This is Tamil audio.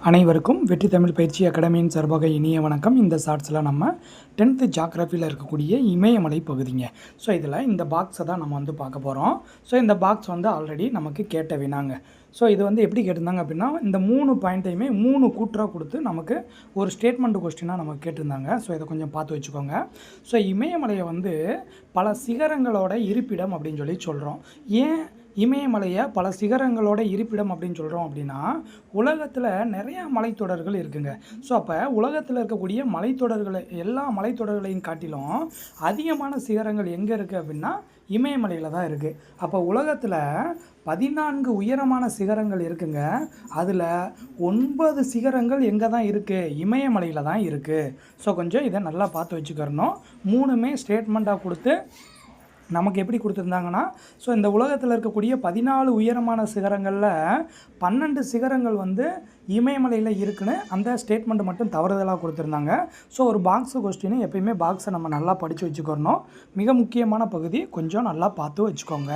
அனைவருக்கும் வெற்றி தமிழ் பயிற்சி அகாடமியின் சார்பாக இனிய வணக்கம். இந்த ஷார்ட்ஸில் நம்ம 10th ஜியாகிரஃபியில் இருக்கக்கூடிய இமயமலை பகுதிங்க. ஸோ இதில் இந்த பாக்ஸை தான் நம்ம வந்து பார்க்க போகிறோம். ஸோ இந்த பாக்ஸ் வந்து ஆல்ரெடி நமக்கு கேட்ட வினாங்க. ஸோ இது வந்து எப்படி கேட்டிருந்தாங்க அப்படின்னா, இந்த 3 பாயிண்ட்டையுமே 3 கூற்றாக கொடுத்து நமக்கு ஒரு ஸ்டேட்மெண்ட் கொஸ்டினாக நமக்கு கேட்டிருந்தாங்க. ஸோ இதை கொஞ்சம் பார்த்து வச்சுக்கோங்க. ஸோ இமயமலையை வந்து பல சிகரங்களோட இருப்பிடம் அப்படின்னு சொல்லி சொல்கிறோம். ஏன் இமயமலையை பல சிகரங்களோட இருப்பிடம் அப்படின்னு சொல்கிறோம் அப்படின்னா, உலகத்தில் நிறையா மலைத்தொடர்கள் இருக்குங்க. ஸோ அப்போ உலகத்தில் இருக்கக்கூடிய மலைத்தொடர்களை எல்லா மலைத்தொடர்களையும் காட்டிலும் அதிகமான சிகரங்கள் எங்கே இருக்குது அப்படின்னா இமயமலையில் தான் இருக்குது. அப்போ உலகத்தில் 14 உயரமான சிகரங்கள் இருக்குங்க. அதில் 9 சிகரங்கள் எங்கே தான் இருக்குது? இமயமலையில் தான் இருக்குது. ஸோ கொஞ்சம் இதை நல்லா பார்த்து வச்சுக்கிறணும். 3மே ஸ்டேட்மெண்ட்டாக கொடுத்து நமக்கு எப்படி கொடுத்துருந்தாங்கன்னா, ஸோ இந்த உலகத்தில் இருக்கக்கூடிய 14 உயரமான சிகரங்களில் 12 சிகரங்கள் வந்து இமயமலையில் இருக்குன்னு அந்த ஸ்டேட்மெண்ட் மட்டும் தவறுதலாக கொடுத்துருந்தாங்க. ஸோ ஒரு பாக்ஸ் கொஸ்டின் எப்பயுமே பாக்ஸை நம்ம நல்லா படித்து வச்சுக்கிறணும். மிக முக்கியமான பகுதி, கொஞ்சம் நல்லா பார்த்து வச்சுக்கோங்க.